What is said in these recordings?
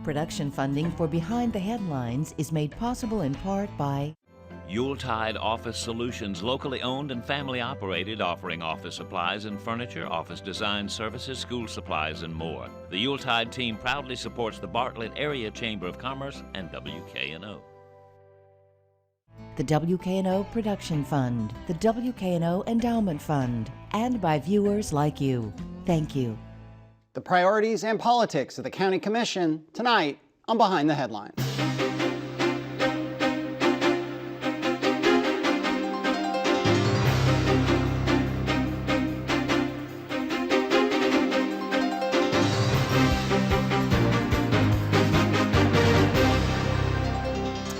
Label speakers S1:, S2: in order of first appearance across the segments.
S1: Production funding for Behind the Headlines is made possible in part by
S2: Yuletide Office Solutions, locally owned and family operated, offering office supplies and furniture, office design services, school supplies, and more. The Yuletide team proudly supports the Bartlett Area Chamber of Commerce and WKNO.
S1: the WKNO Production Fund, the WKNO Endowment Fund, and by viewers like you. Thank you.
S3: The priorities and politics of the County Commission tonight on Behind the Headlines.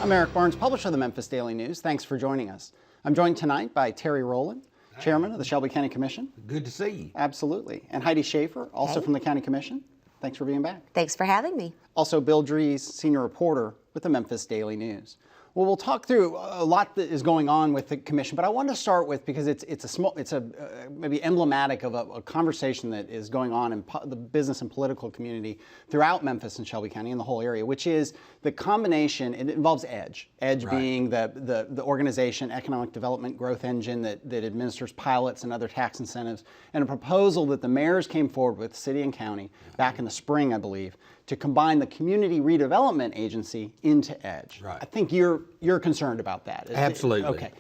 S3: I'm Eric Barnes, publisher of the Memphis Daily News. Thanks for joining us. I'm joined tonight by Terry Rowland, Chairman of the Shelby County Commission.
S4: Good to see you.
S3: Absolutely. And Heidi Schaefer, also from the County Commission. Thanks for being back.
S5: Thanks for having me.
S3: Also, Bill Dries, Senior Reporter with the Memphis Daily News. Well, we'll talk through a lot that is going on with the commission, but I want to start with, because it's maybe emblematic of a conversation that is going on in the business and political community throughout Memphis and Shelby County and the whole area, which is the combination. It involves EDGE. EDGE
S4: Right.
S3: being the organization, economic development growth engine that administers pilots and other tax incentives, and a proposal that the mayors came forward with, city and county, back in the spring, I believe, to combine the Community Redevelopment Agency into EDGE.
S4: Right.
S3: I think you're concerned about that.
S4: Absolutely.
S3: Okay.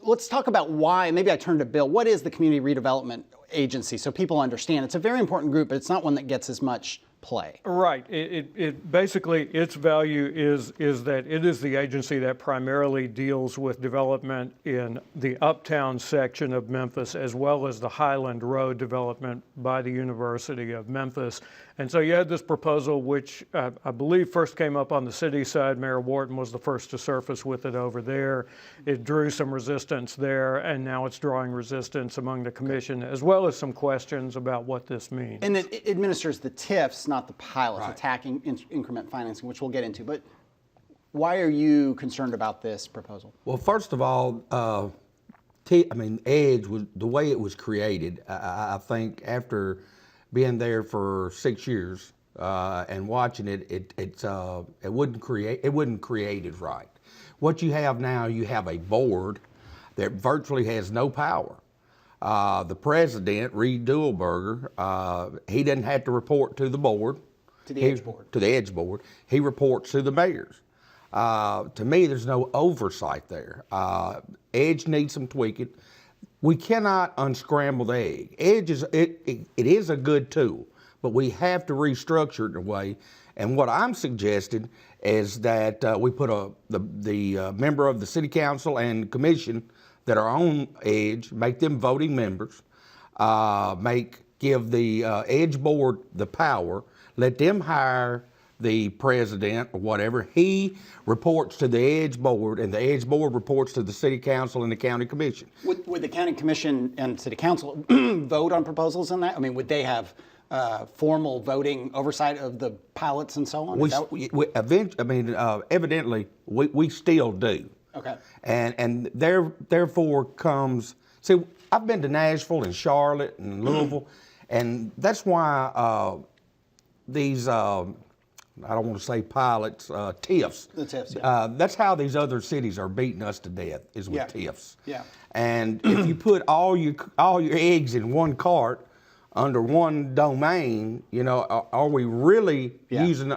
S3: Let's talk about why. Maybe I turn to Bill. What is the Community Redevelopment Agency so people understand? It's a very important group, but it's not one that gets as much play.
S6: Right. It basically, its value is that it is the agency that primarily deals with development in the uptown section of Memphis, as well as the Highland Road development by the University of Memphis. And so you had this proposal, which I believe first came up on the city side. Mayor Wharton was the first to surface with it over there. It drew some resistance there, and now it's drawing resistance among the commission, as well as some questions about what this means.
S3: And it administers the TIFs, not the pilots,
S4: Right.
S3: attacking increment financing, which we'll get into. But why are you concerned about this proposal?
S4: Well, first of all, EDGE was the way it was created. I think after being there for 6 years and watching it wasn't created right. What you have now, you have a board that virtually has no power. The president, Reed Duelberger, he doesn't have to report to the board.
S3: To the EDGE board.
S4: To the EDGE board. He reports to the mayors. To me, there's no oversight there. EDGE needs some tweaking. We cannot unscramble the egg. EDGE is a good tool, but we have to restructure it in a way. And what I'm suggesting is that we put the member of the city council and commission that are on EDGE, make them voting members, give the EDGE board the power, let them hire the president or whatever. He reports to the EDGE board, and the EDGE board reports to the city council and the county commission.
S3: Would the county commission and city council vote on proposals on that? I mean, would they have formal voting oversight of the pilots and so on?
S4: Evidently, we still do.
S3: Okay.
S4: And therefore comes, see, I've been to Nashville and Charlotte and Louisville, and that's why these, I don't want to say pilots, TIFs.
S3: The TIFs, yeah.
S4: That's how these other cities are beating us to death, is with TIFs.
S3: Yeah.
S4: And if you put all your eggs in one cart under one domain, are we really using,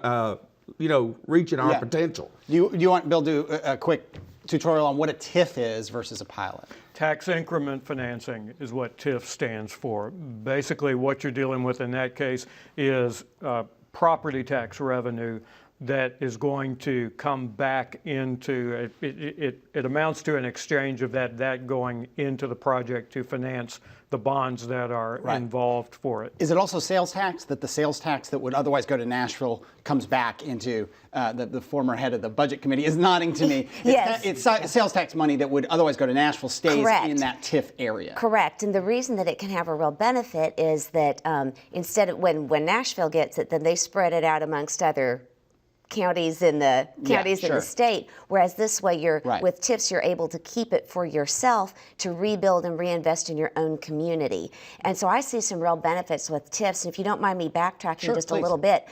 S4: reaching our potential?
S3: Do you want Bill to do a quick tutorial on what a TIF is versus a pilot?
S6: Tax increment financing is what TIF stands for. Basically, what you're dealing with in that case is property tax revenue that is going to come back into, it amounts to an exchange of that going into the project to finance the bonds that are involved for it.
S3: Is it also sales tax, that the sales tax that would otherwise go to Nashville comes back into, the former head of the budget committee is nodding to me.
S5: Yes.
S3: It's sales tax money that would otherwise go to Nashville stays
S5: Correct.
S3: in that TIF area.
S5: Correct. And the reason that it can have a real benefit is that instead of when Nashville gets it, then they spread it out amongst other counties in the in the state, whereas this way with TIFs you're able to keep it for yourself to rebuild and reinvest in your own community. And so I see some real benefits with TIFs. And if you don't mind me backtracking just a little bit,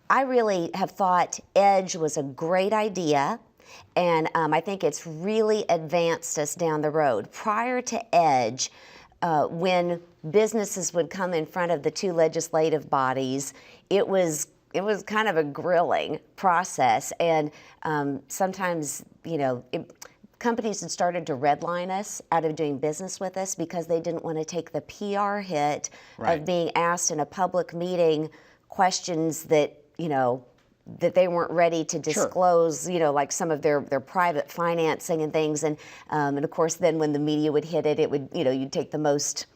S5: I really have thought EDGE was a great idea, and I think it's really advanced us down the road. Prior to EDGE, when businesses would come in front of the two legislative bodies, it was kind of a grilling process, and sometimes, companies had started to redline us out of doing business with us because they didn't want to take the PR hit of being asked in a public meeting questions that, that they weren't ready to disclose, like some of their private financing and things. And of course, then when the media would hit it, it would, you'd take the most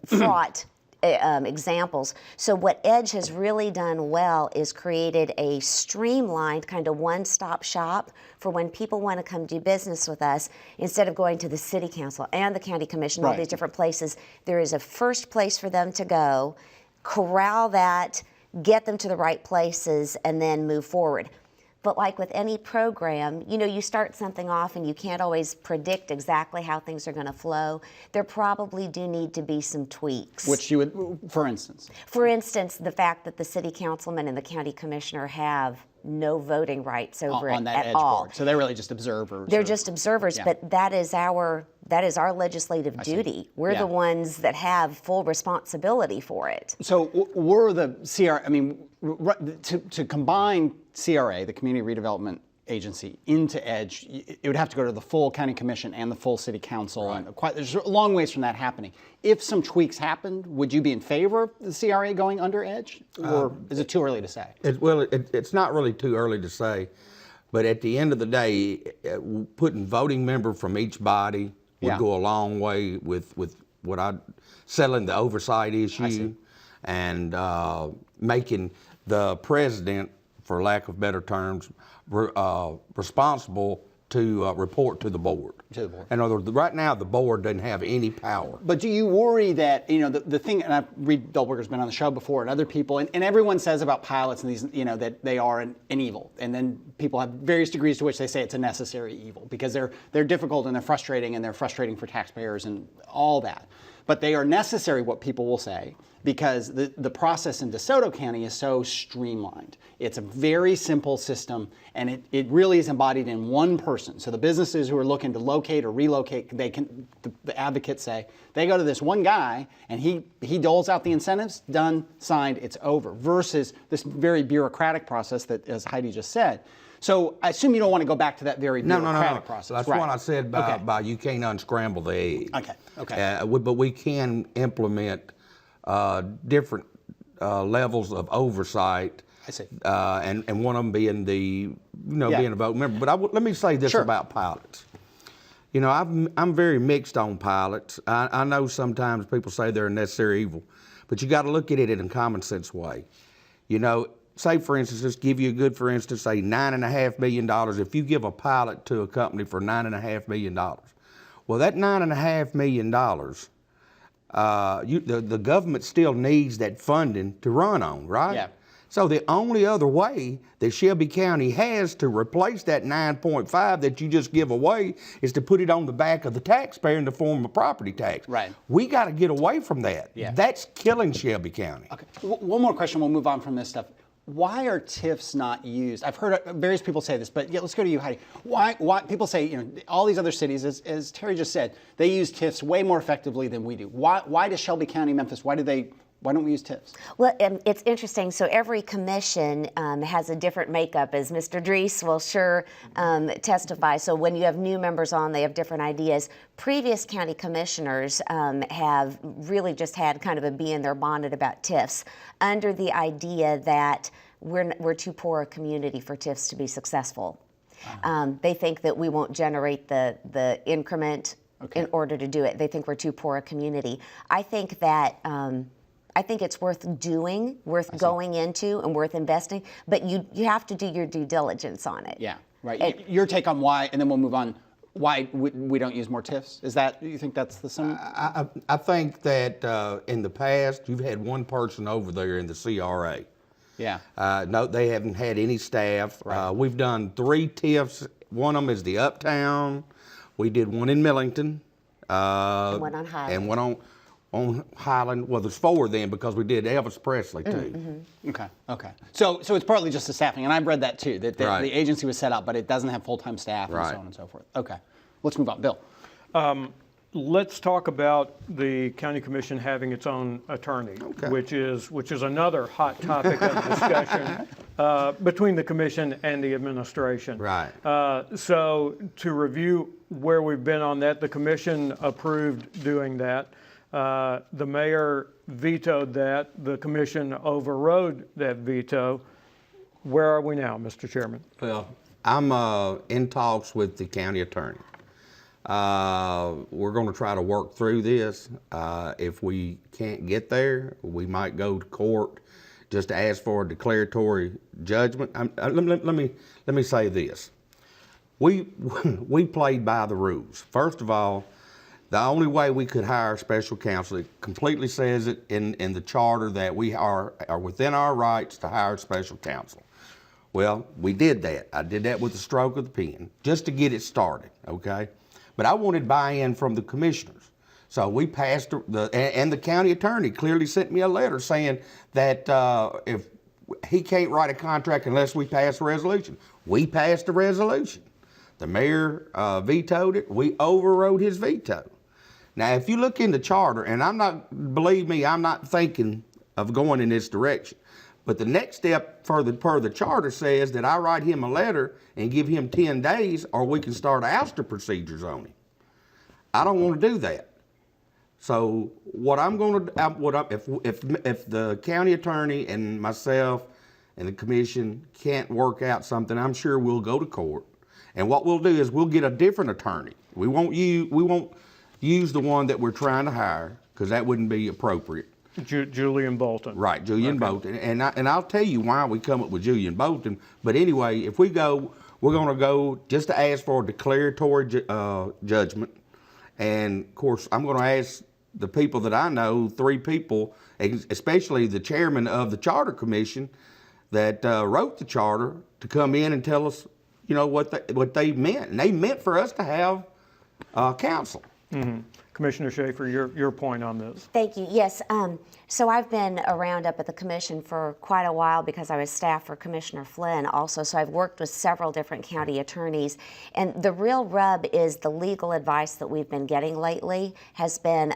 S5: fraught examples. So what EDGE has really done well is created a streamlined kind of one-stop shop for when people want to come do business with us. Instead of going to the city council and the county commission, all these different places, there is a first place for them to go, corral that, get them to the right places, and then move forward. But like with any program, you start something off and you can't always predict exactly how things are going to flow. There probably do need to be some tweaks.
S3: Which you would, for instance?
S5: For instance, the fact that the city councilman and the county commissioner have no voting rights over
S3: on
S5: it
S3: that
S5: at
S3: EDGE
S5: all.
S3: board. So they're really just observers.
S5: They're just observers, but that is our legislative duty. We're the ones that have full responsibility for it.
S3: So were the to combine CRA, the Community Redevelopment Agency, into EDGE, it would have to go to the full county commission and the full city council, and there's a long ways from that happening. If some tweaks happened, would you be in favor of the CRA going under EDGE, or is it too early to say?
S4: It's not really too early to say, but at the end of the day, putting voting member from each body would go a long way with what settling the oversight issue and making the president, for lack of better terms, responsible to report to the board. In other words, right now the board doesn't have any power.
S3: But do you worry that, the thing, and Reed Dullberger's been on the show before, and other people, and everyone says about pilots and these, that they are an evil, and then people have various degrees to which they say it's a necessary evil because they're difficult and they're frustrating for taxpayers and all that. But they are necessary, what people will say, because the process in DeSoto County is so streamlined. It's a very simple system, and it really is embodied in one person. So the businesses who are looking to locate or relocate, the advocates say, they go to this one guy, and he doles out the incentives, done, signed, it's over, versus this very bureaucratic process that, as Heidi just said. So I assume you don't want to go back to that very bureaucratic process.
S4: That's what I said by you can't unscramble the egg.
S3: Okay.
S4: But we can implement different levels of oversight.
S3: I see.
S4: And one of them being being a vote member. But let me say this about pilots. I'm very mixed on pilots. I know sometimes people say they're a necessary evil, but you got to look at it in a common sense way. Say, for instance, just give you a good, for instance, say $9.5 million. If you give a pilot to a company for $9.5 million, well, that $9.5 million, the government still needs that funding to run on, right?
S3: Yeah.
S4: So the only other way that Shelby County has to replace that 9.5 that you just give away is to put it on the back of the taxpayer in the form of property tax.
S3: Right.
S4: We got to get away from that.
S3: Yeah.
S4: That's killing Shelby County.
S3: Okay. One more question, we'll move on from this stuff. Why are TIFs not used? I've heard various people say this, but let's go to you, Heidi. Why people say, all these other cities, as Terry just said, they use TIFs way more effectively than we do. Why does Shelby County, Memphis, why don't we use TIFs?
S5: Well, it's interesting. So every commission has a different makeup, as Mr. Drees will testify. So when you have new members on, they have different ideas. Previous county commissioners have really just had kind of a bee in their bonnet about TIFs, under the idea that we're too poor a community for TIFs to be successful. They think that we won't generate the increment in order to do it. They think we're too poor a community. I think that I think it's worth doing, worth going into, and worth investing, but you have to do your due diligence on it.
S3: Yeah, right. Your take on why, and then we'll move on, why we don't use more TIFs? You think that's the same?
S4: I think that in the past, you've had one person over there in the CRA.
S3: Yeah.
S4: No, they haven't had any staff.
S3: Right.
S4: We've done 3 TIFs. One of them is the Uptown. We did one in Millington.
S5: And one on Highland.
S4: And one on Highland. Well, there's 4 then because we did Elvis Presley too.
S3: Okay. So it's partly just the staffing, and I've read that too, that
S4: Right.
S3: the agency was set up, but it doesn't have full-time staff and
S4: Right.
S3: so on and so forth. Okay. Let's move on. Bill.
S6: Let's talk about the county commission having its own attorney,
S4: Okay.
S6: which is another hot topic of discussion between the commission and the administration.
S4: Right.
S6: So to review where we've been on that, the commission approved doing that. The mayor vetoed that. The commission overrode that veto. Where are we now, Mr. Chairman?
S4: Well, I'm in talks with the county attorney. We're going to try to work through this. If we can't get there, we might go to court just to ask for a declaratory judgment. Let me say this: we played by the rules. First of all, the only way we could hire special counsel, it completely says it in the charter that we are within our rights to hire special counsel. Well, we did that. I did that with the stroke of the pen, just to get it started, okay? But I wanted buy-in from the commissioners. So we passed, and the county attorney clearly sent me a letter saying that if he can't write a contract unless we pass a resolution. We passed a resolution. The mayor vetoed it. We overrode his veto. Now, if you look in the charter, and believe me, I'm not thinking of going in this direction. But the next step per the charter says that I write him a letter and give him 10 days, or we can start ouster procedures on him. I don't want to do that. So what I'm going to, if the county attorney and myself and the commission can't work out something, I'm sure we'll go to court. And what we'll do is we'll get a different attorney. We won't use the one that we're trying to hire, because that wouldn't be appropriate.
S6: Julian Bolton.
S4: Right, Julian Bolton. And I'll tell you why we come up with Julian Bolton. But anyway, if we go, we're going to go just to ask for a declaratory judgment. And of course, I'm going to ask the people that I know, 3 people, especially the chairman of the Charter Commission that wrote the charter, to come in and tell us, what they meant. And they meant for us to have counsel.
S6: Mm-hmm. Commissioner Schaefer, your point on this.
S5: Thank you. Yes. So I've been around up at the commission for quite a while because I was staff for Commissioner Flynn also. So I've worked with several different county attorneys. And the real rub is the legal advice that we've been getting lately has been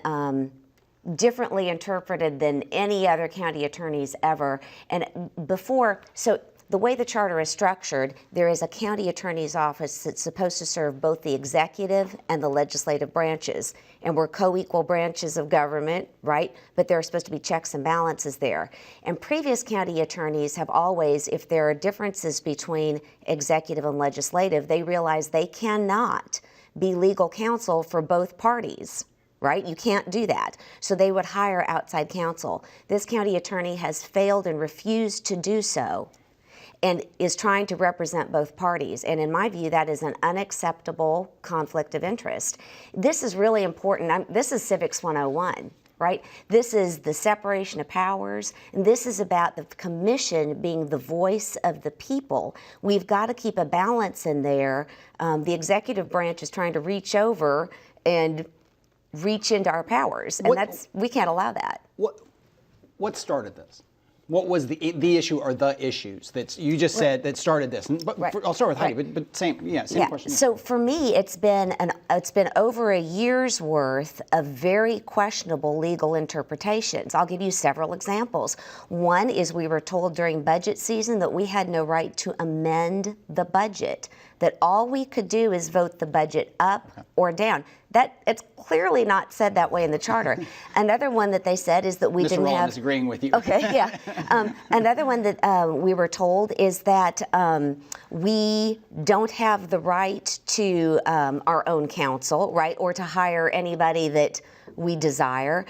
S5: differently interpreted than any other county attorneys ever. And before, so the way the charter is structured, there is a county attorney's office that's supposed to serve both the executive and the legislative branches. And we're co-equal branches of government, right? But there are supposed to be checks and balances there. And previous county attorneys have always, if there are differences between executive and legislative, they realize they cannot be legal counsel for both parties. Right? You can't do that. So they would hire outside counsel. This county attorney has failed and refused to do so, and is trying to represent both parties. And in my view, that is an unacceptable conflict of interest. This is really important. This is Civics 101, right? This is the separation of powers, and this is about the commission being the voice of the people. We've got to keep a balance in there. The executive branch is trying to reach over and reach into our powers, and we can't allow that.
S3: What started this? What was the issue or the issues that you just said that started this? But I'll start with Heidi, but same question.
S5: So for me, it's been over a year's worth of very questionable legal interpretations. I'll give you several examples. One is we were told during budget season that we had no right to amend the budget, that all we could do is vote the budget up or down. It's clearly not said that way in the charter. Another one that they said is that we didn't have. Mr.
S3: Rowland is agreeing with you.
S5: Okay, yeah. Another one that we were told is that we don't have the right to our own counsel, right, or to hire anybody that we desire.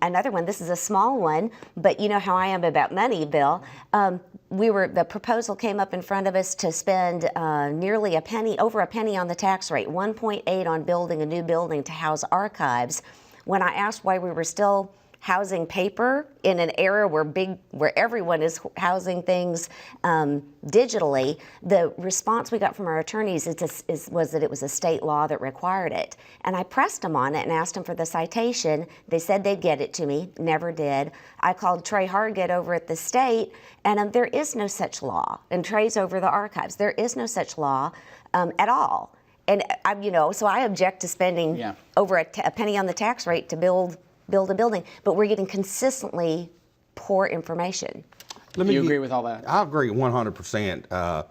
S5: Another one, this is a small one, but you know how I am about money, Bill. The proposal came up in front of us to spend nearly over a penny on the tax rate, 1.8 on building a new building to house archives. When I asked why we were still housing paper in an era where everyone is housing things digitally, the response we got from our attorneys was that it was a state law that required it. And I pressed them on it and asked them for the citation. They said they'd get it to me, never did. I called Trey Hargett over at the state, and there is no such law. And Trey's over the archives. There is no such law at all. And so I object to spending over a penny on the tax rate to build a building, but we're getting consistently poor information.
S3: Do you agree with all that?
S4: I agree 100%.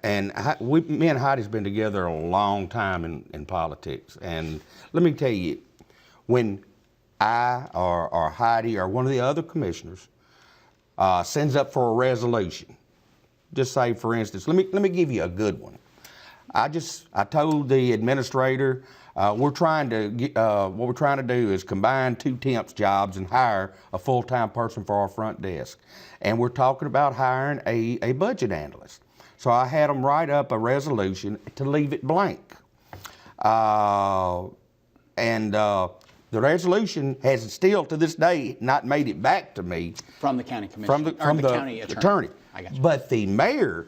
S4: And me and Heidi's been together a long time in politics. And let me tell you, when I or Heidi or one of the other commissioners sends up for a resolution, just say, for instance, let me give you a good one. I told the administrator, what we're trying to do is combine 2 temps jobs and hire a full-time person for our front desk. And we're talking about hiring a budget analyst. So I had them write up a resolution to leave it blank. The resolution has still to this day not made it back to me.
S3: From the county commission,
S4: From the
S3: county
S4: attorney.
S3: I got you.
S4: But the mayor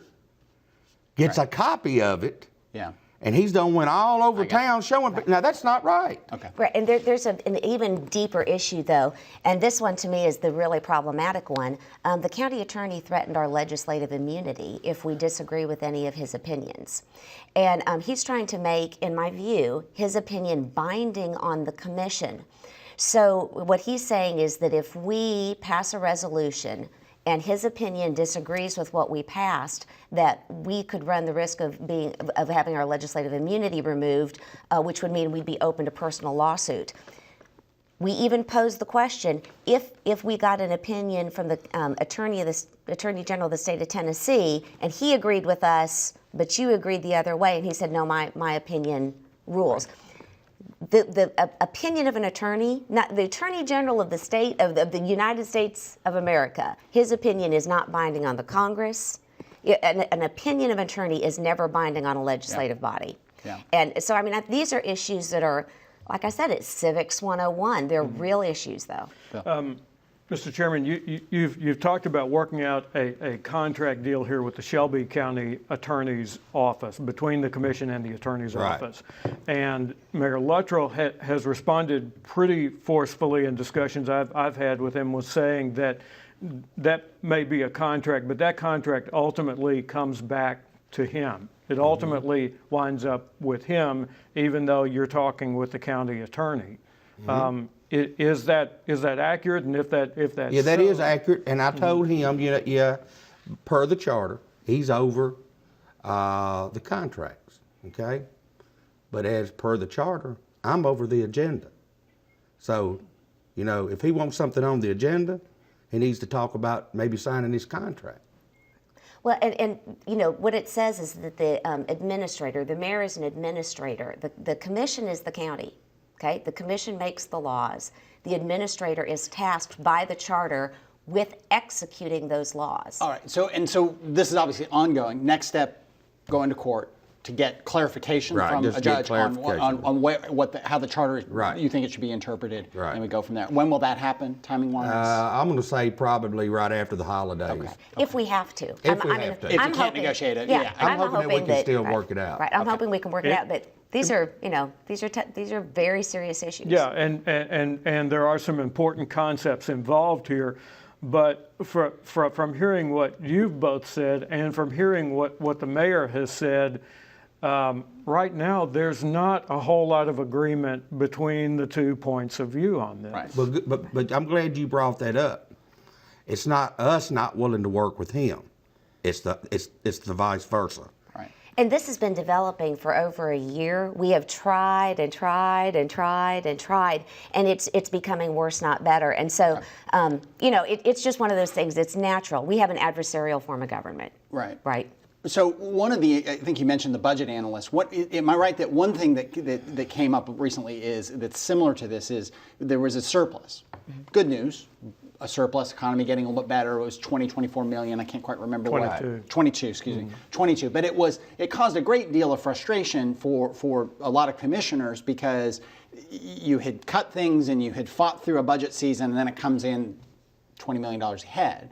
S4: gets a copy of it.
S3: Yeah.
S4: And he's done went all over town showing. Now that's not right.
S3: Okay.
S5: Right, and there's an even deeper issue, though, and this one to me is the really problematic one. The county attorney threatened our legislative immunity if we disagree with any of his opinions. And he's trying to make, in my view, his opinion binding on the commission. So what he's saying is that if we pass a resolution and his opinion disagrees with what we passed, that we could run the risk of having our legislative immunity removed, which would mean we'd be open to personal lawsuit. We even posed the question, if we got an opinion from the Attorney General of the state of Tennessee, and he agreed with us, but you agreed the other way, and he said, no, my opinion rules. The opinion of an attorney, not the Attorney General of the state of the United States of America, his opinion is not binding on the Congress. An opinion of an attorney is never binding on a legislative body. Yeah. And so, I mean, these are issues that are, like I said, it's Civics 101. They're real issues, though.
S6: Mr. Chairman, you've talked about working out a contract deal here with the Shelby County Attorney's Office, between the Commission and the Attorney's Office. And Mayor Luttrell has responded pretty forcefully in discussions I've had with him, was saying that may be a contract, but that contract ultimately comes back to him. It ultimately winds up with him, even though you're talking with the county attorney. Is that accurate? And if that's
S4: that is accurate. And I told him, per the charter, he's over the contracts. Okay, but as per the charter, I'm over the agenda. So, if he wants something on the agenda, he needs to talk about maybe signing his contract.
S5: Well, and what it says is that the administrator, the mayor is an administrator. The commission is the county. Okay, the commission makes the laws. The administrator is tasked by the charter with executing those laws.
S3: All right. So this is obviously ongoing. Next step, going to court to get clarification from a judge on how the charter is.
S4: Right.
S3: You think it should be interpreted.
S4: Right.
S3: And we go from there. When will that happen, timing wise?
S4: I'm going to say probably right after the holidays.
S3: Okay.
S5: If we have to.
S4: If we have to.
S3: If you can't negotiate it,
S5: I'm
S4: hoping that we can still work it out.
S5: Right. I'm hoping we can work it out, but these are very serious issues.
S6: Yeah, and there are some important concepts involved here. But from hearing what you've both said and from hearing what the mayor has said, right now there's not a whole lot of agreement between the 2 points of view on this.
S3: Right.
S4: But I'm glad you brought that up. It's not us not willing to work with him. It's the vice versa.
S3: Right.
S5: And this has been developing for over a year. We have tried and tried and tried and tried, and it's becoming worse, not better. And so, it's just one of those things. It's natural. We have an adversarial form of government.
S3: Right.
S5: Right.
S3: So I think you mentioned the budget analyst. Am I right that one thing that came up recently that's similar to this is there was a surplus. Good news. a surplus, economy getting a little bit better. It was 24 million. I can't quite remember
S6: 22.
S3: what. 22, excuse me. 22. But it caused a great deal of frustration for a lot of commissioners because you had cut things and you had fought through a budget season and then it comes in $20 million ahead.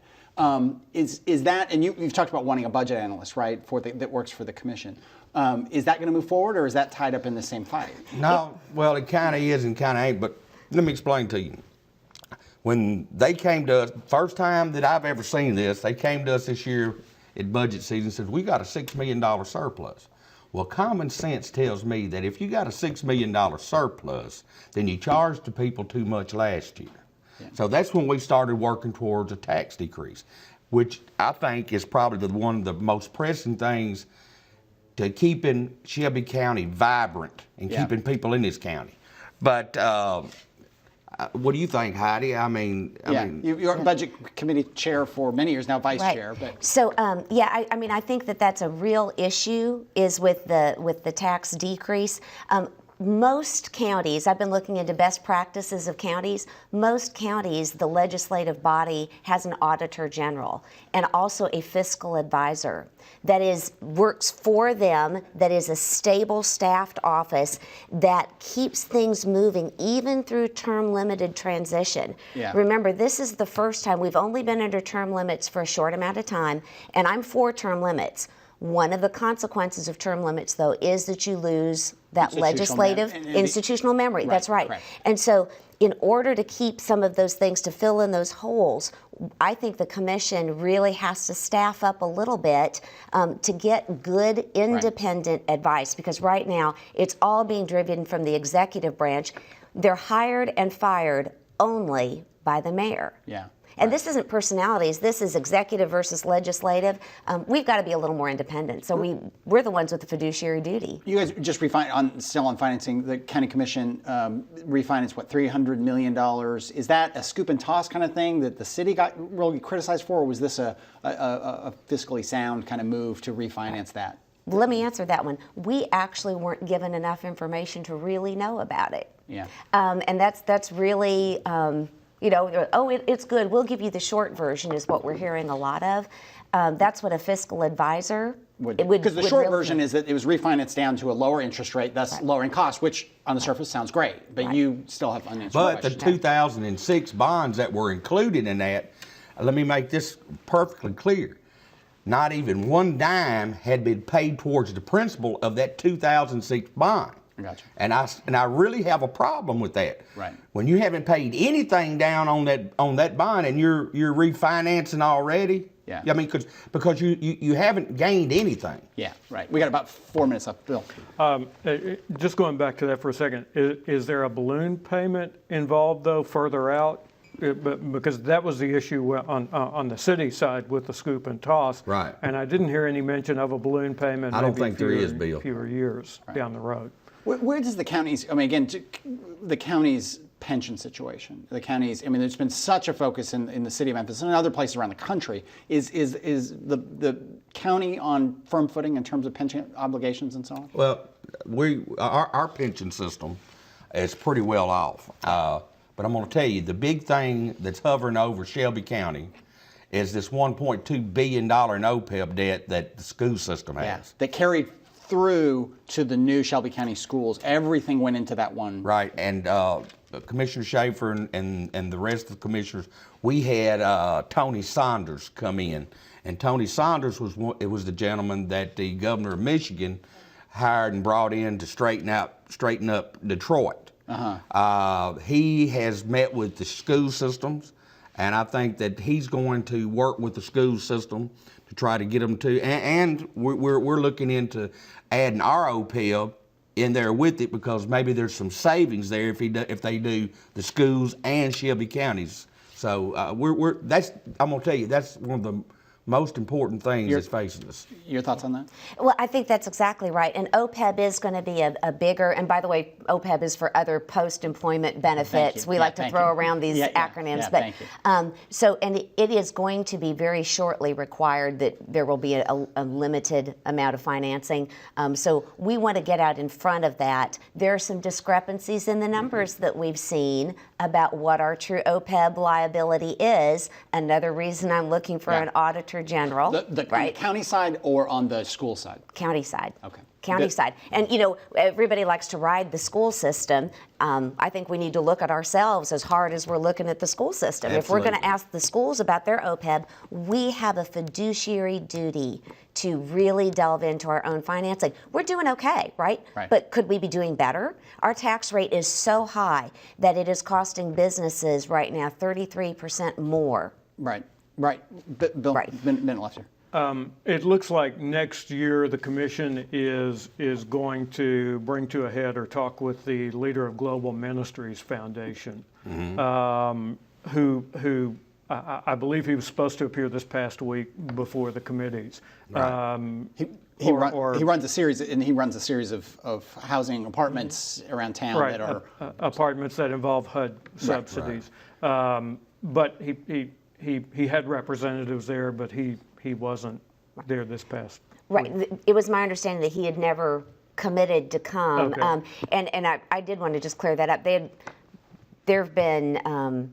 S3: Is that, and you've talked about wanting a budget analyst, right, that works for the commission. Is that going to move forward, or is that tied up in the same fight?
S4: No, well, it kind of is and kind of ain't, but let me explain to you. When they came to us, first time that I've ever seen this, they came to us this year at budget season and said, we got a $6 million surplus. Well, common sense tells me that if you got a $6 million surplus, then you charged the people too much last year. Yeah. So that's when we started working towards a tax decrease, which I think is probably one of the most pressing things to keeping Shelby County vibrant and keeping people in this county. But what do you think, Heidi? I mean,
S3: you're budget committee chair for many years now, vice chair. But
S5: so I mean, I think that's a real issue is with the tax decrease. Most counties, I've been looking into best practices of counties, most counties, the legislative body has an auditor general and also a fiscal advisor that works for them, that is a stable staffed office that keeps things moving even through term limited transition. Yeah. Remember, this is the first time we've only been under term limits for a short amount of time, and I'm for term limits. One of the consequences of term limits, though, is that you lose that legislative institutional memory. Right, that's right. Correct. And so in order to keep some of those things, to fill in those holes, I think the commission really has to staff up a little bit to get good independent advice, because right now it's all being driven from the executive branch. They're hired and fired only by the mayor.
S3: Yeah.
S5: And this isn't personalities. This is executive versus legislative. We've got to be a little more independent. So we're the ones with the fiduciary duty.
S3: You guys just still on financing. The county commission refinanced what, $300 million. Is that a scoop and toss kind of thing that the city got really criticized for, or was this a fiscally sound kind of move to refinance that?
S5: Let me answer that one. We actually weren't given enough information to really know about it.
S3: Yeah.
S5: And that's really. It's good. We'll give you the short version is what we're hearing a lot of. That's what a fiscal advisor would
S3: because the short version is that it was refinanced down to a lower interest rate, thus lowering costs, which on the surface sounds great, but you still have unanswered questions.
S4: But the 2006 bonds that were included in that, let me make this perfectly clear. Not even one dime had been paid towards the principal of that 2006 bond.
S3: Gotcha.
S4: And I really have a problem with that.
S3: Right.
S4: When you haven't paid anything down on that bond and you're refinancing already.
S3: Yeah.
S4: I mean, because you haven't gained anything.
S3: Yeah. Right. We got about 4 minutes left, Bill.
S6: Just going back to that for a second, is there a balloon payment involved though further out? Because that was the issue on the city side with the scoop and toss.
S4: Right.
S6: And I didn't hear any mention of a balloon payment.
S4: I don't think there is, Bill.
S6: Fewer years down the road.
S3: Where does the county's, the county's pension situation, there's been such a focus in the city of Memphis and in other places around the country. Is the county on firm footing in terms of pension obligations and so on?
S4: Well, our pension system is pretty well off. But I'm going to tell you, the big thing that's hovering over Shelby County is this $1.2 billion in OPEB debt that the school system has.
S3: Yeah, that carried through to the new Shelby County schools. Everything went into that one.
S4: Right, and Commissioner Schaefer and the rest of the commissioners, we had Tony Saunders come in, and Tony Saunders was the gentleman that the governor of Michigan hired and brought in to straighten up Detroit. He has met with the school systems, and I think that he's going to work with the school system to try to get them to, and we're looking into adding our OPEB in there with it, because maybe there's some savings there if they do the schools and Shelby counties. So I'm gonna tell you, that's one of the most important things that's facing us.
S3: Your thoughts on that?
S5: Well, I think that's exactly right. And OPEB is going to be a bigger, and by the way, OPEB is for other post-employment benefits. We like to throw around these acronyms. But it is going to be very shortly required that there will be a limited amount of financing. So we want to get out in front of that. There are some discrepancies in the numbers that we've seen about what our true OPEB liability is. Another reason I'm looking for an auditor general.
S3: The county side or on the school side?
S5: County side.
S3: Okay.
S5: County side. And, you know, everybody likes to ride the school system. I think we need to look at ourselves as hard as we're looking at the school system.
S4: Absolutely.
S5: If we're going to ask the schools about their OPEB, we have a fiduciary duty to really delve into our own financing. We're doing okay, right? But could we be doing better? Our tax rate is so high that it is costing businesses right now 33% more.
S3: Right. Bill, minute left here.
S6: It looks like next year the commission is going to bring to a head or talk with the leader of Global Ministries Foundation, who I believe he was supposed to appear this past week before the committees.
S3: He runs a series, and he runs a series of housing apartments around town that are
S6: apartments that involve HUD subsidies. But he had representatives there, but he wasn't there this past week.
S5: It was my understanding that he had never committed to come.
S6: Okay.
S5: And I did want to just clear that up. There have been,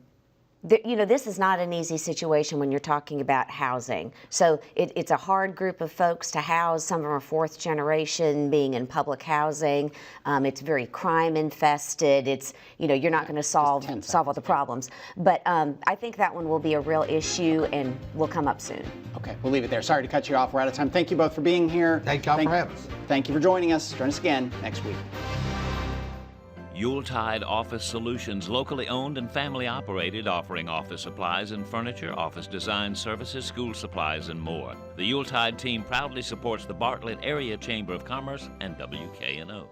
S5: you know, this is not an easy situation when you're talking about housing. So it's a hard group of folks to house. Some of them are fourth generation being in public housing. It's very crime infested. It's, you know, you're not going to solve all the problems. But I think that one will be a real issue and will come up soon.
S3: Okay, we'll leave it there. Sorry to cut you off. We're out of time. Thank you both for being here.
S4: Thank you for having us.
S3: Thank you for joining us. Join us again next week.
S2: Yuletide Office Solutions, locally owned and family operated, offering office supplies and furniture, office design services, school supplies, and more. The Yuletide team proudly supports the Bartlett Area Chamber of Commerce and WKNO.